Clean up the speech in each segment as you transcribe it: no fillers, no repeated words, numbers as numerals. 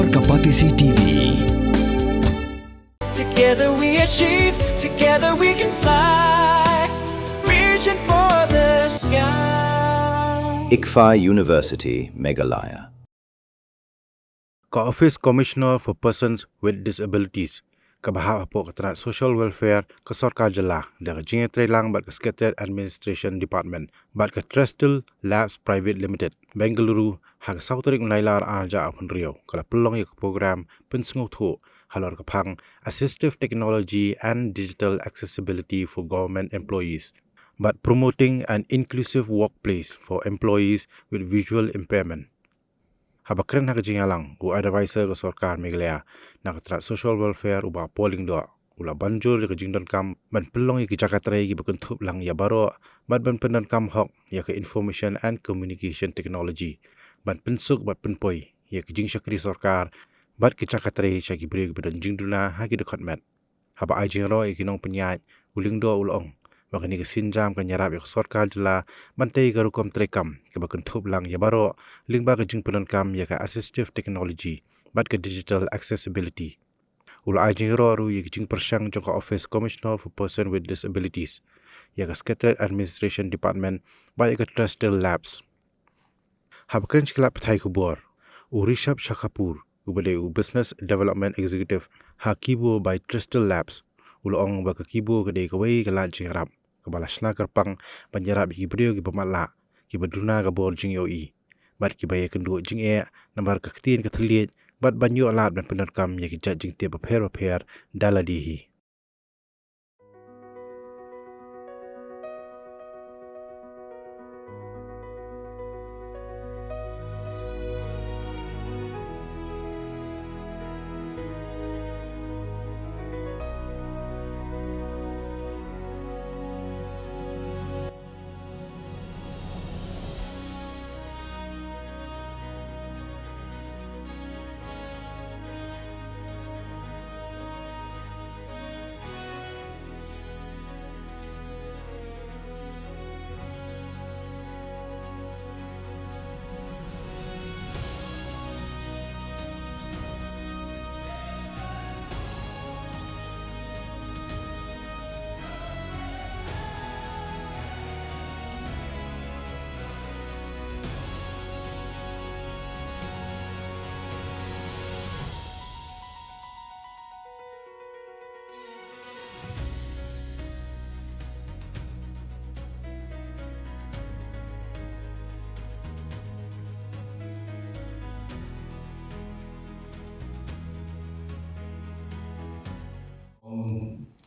Explore Kapatisi TV. Together we achieve, together we can fly, reaching for the sky. ICFA University, Meghalaya. Ka-Office Commissioner for Persons with Disabilities, kabaha po katrat Social Welfare ka Sarkar Jala, dari Jingetre lang bat ka Scattered Administration Department, bat ka Trestle Labs Private Limited, Bengaluru, hak Sautrik Mlailar Arja upon Rio, kala pelong yak program pensunguk thu, halor kapang Assistive Technology and Digital Accessibility for Government Employees, but promoting an inclusive workplace for employees with visual impairment. Habakren nakajingalang u advisor ke Sarkar Meghalaya nakatrat social welfare uba polling doa ula banjur ke jingdon kam ban pelong ke Jakarta ki bakuntup lang ya baro bat ban pendan kam hok ya ke information and communication technology ban pensuk bat penpoi ya ke jing syakri Sarkar bat ke Jakarta syaki Briew bedan jingduna ha ki department haba ajing ro ki nong penyat uling doa ulong makani ke sinjam ke Ïarap ya Sarkar jela bantai ke rukom trekam ke bakuntup lang ya baro lingba ke jing penon kam ya ke assistive technology bat ke digital accessibility ula ajing ro ru ya ke jing persyang jong ke Office Commissioner for Person with Disabilities ya ke Scattered Administration Department bat ya ke Trestle Labs habkren chikla pathai kubor u Rishab Shakapur u bade u Business Development Executive ha Kibo by Trestle Labs ula ong ba ke Kibo ke de kawai ke la Ïarap kebalasna kerpang Ïarap ki Briew ki pemala ki baduna ke bor jing Ïohi bat ki baye kendu jing nambar kaktin ke telit bat banyu alat dan penon kam ya ki jat jing tiap paper daladihi.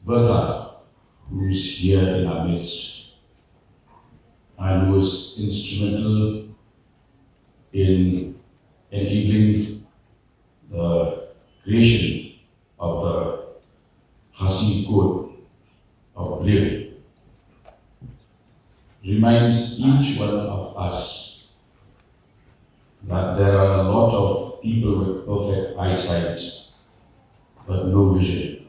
Bertha, who's here in our midst and who is instrumental in enabling the creation of the Hasi code of Briew, reminds each one of us that there are a lot of people with perfect eyesight but no vision,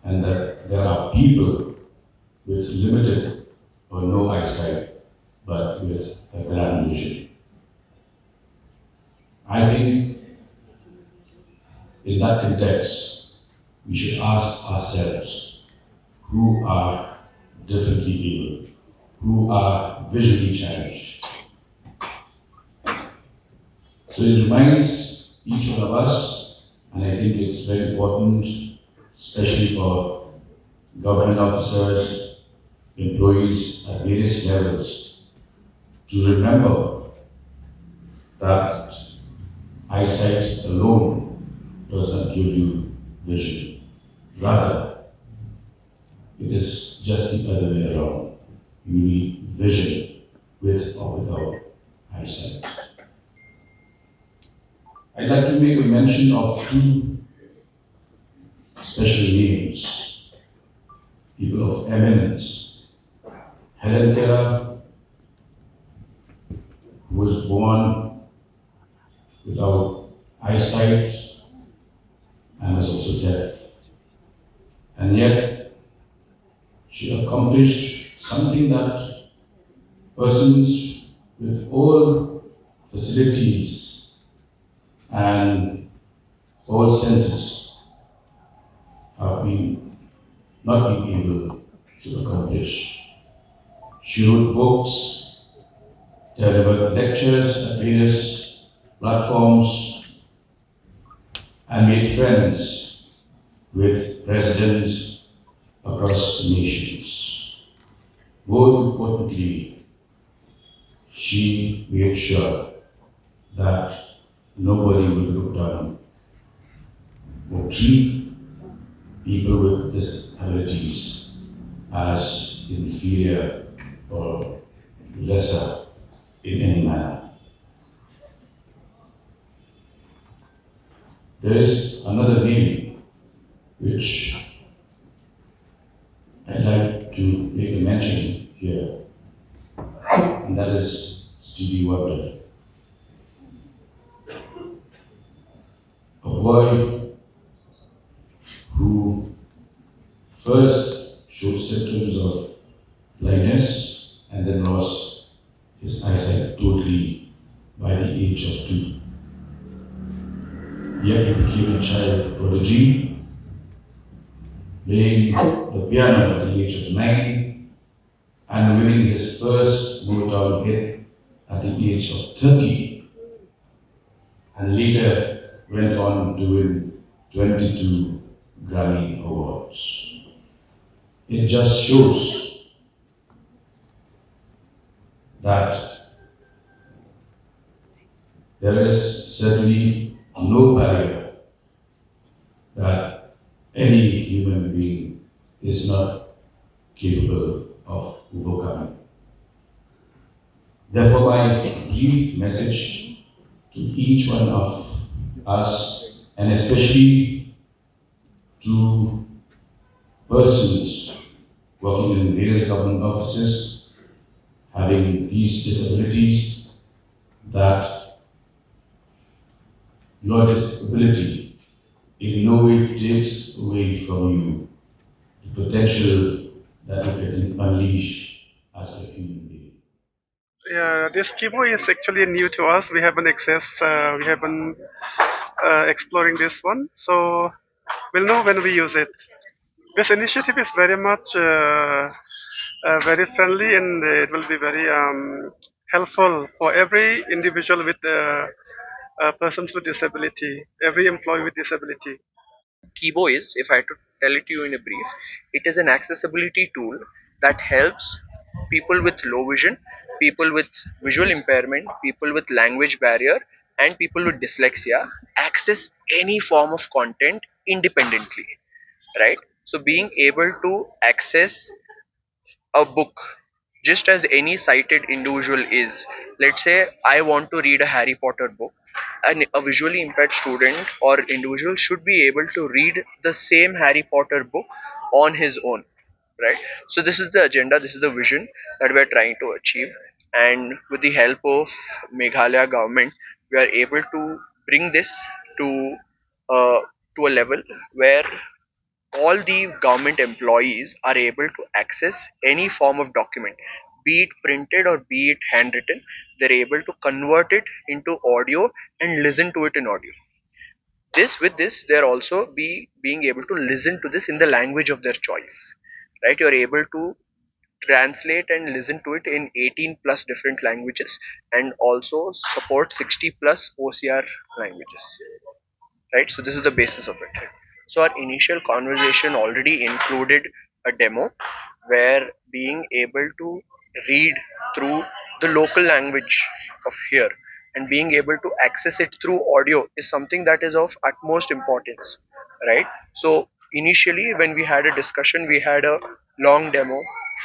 and that there are people with limited or no eyesight but with a grand vision. I think in that context, we should ask ourselves who are differently able, who are visually challenged. So it reminds each one of us, and I think it's very important, especially for government officers, employees at various levels, to remember that eyesight alone does not give you vision. Rather, it is just the other way around. You need vision with or without eyesight. I'd like to make a mention of two special names, people of eminence. Pynkylla, who was born without eyesight and was also deaf. And yet, she accomplished something that persons with all facilities and all senses have been not been able to accomplish. She wrote books, delivered lectures at various platforms, and made friends with presidents across nations. More importantly, she made sure that nobody will look down or treat people with disabilities as inferior or lesser in any manner. There is another name which I'd like to make a mention here, and that is Stevie Wonder. A boy who first showed symptoms of blindness and then lost his eyesight totally by the age of 2. Yet he became a child prodigy, playing the piano at the age of 9 and winning his first Motown hit at the age of 30, and later went on to win 22 Grammy Awards. It just shows that there is certainly no barrier that any human being is not capable of overcoming. Therefore, my brief message to each one of us, and especially to persons working in various government offices, having these disabilities, that your disability in no way takes away from you the potential that you can unleash as a human being. Yeah, this Kibo is actually new to us. We haven't exploring this one, so we'll know when we use it. This initiative is very much very friendly, and it will be very helpful for every individual with persons with disability, every employee with disability. Kibo is, if I had to tell it to you in a brief, it is an accessibility tool that helps people with low vision, people with visual impairment, people with language barrier, and people with dyslexia access any form of content independently, right? So being able to access a book just as any sighted individual is. Let's say I want to read a Harry Potter book, and a visually impaired student or individual should be able to read the same Harry Potter book on his own, right? So this is the agenda, this is the vision that we are trying to achieve, and with the help of Meghalaya government we are able to bring this to uh, to a level where all the government employees are able to access any form of document, be it printed or be it handwritten. They're able to convert it into audio and listen to it in audio. This with this they're also being able to listen to this in the language of their choice, right? You're able to translate and listen to it in 18 plus different languages, and also support 60 plus OCR languages, right? So this is the basis of it. So our initial conversation already included a demo where being able to read through the local language of here and being able to access it through audio is something that is of utmost importance, right? So initially when we had a discussion, we had a long demo.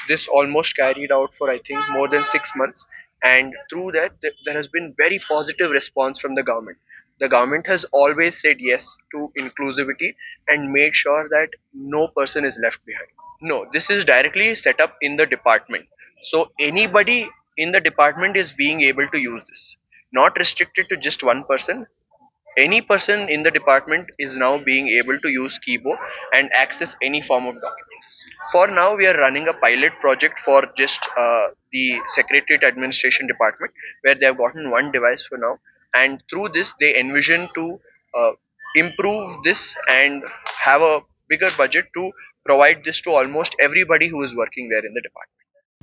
This almost carried out for I think more than 6 months, and through that there has been very positive response from the government. The government has always said yes to inclusivity and made sure that no person is left behind. No, this is directly set up in the department. So anybody in the department is being able to use this. Not restricted to just one person. Any person in the department is now being able to use Kibo and access any form of documents. For now, we are running a pilot project for just the Secretariat Administration Department, where they have gotten one device for now. and through this they envision to improve this and have a bigger budget to provide this to almost everybody who is working there in the department.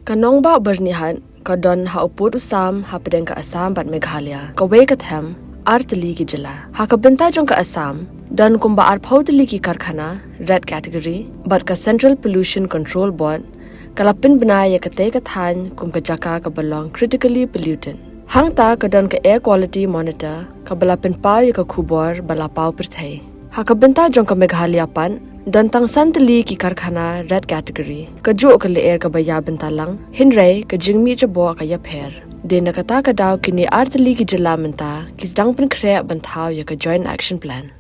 Kanong ba bernihan kadon hauput usam hapedeng ka Assam bat Meghalaya kawe kathem artali ki jala hakabenta jong ka Assam dan kumba arpautali ki karkhana red category bat ka Central Pollution Control Board kalapin benaya kate kathan kum ka jaka ka belong critically pollutant hangta kadon ka air quality monitor ka balapin pau ya ka khubor balapau perthai hakabenta jong ka Meghalaya pan dan tang santali ki karkhana red category ka jo ka le air ka baya bentalang hinrai ka jingmi jabo ka ya pher de nakata ka daw kini artali ki jala menta kis dang pen khre banthau ya ka joint action plan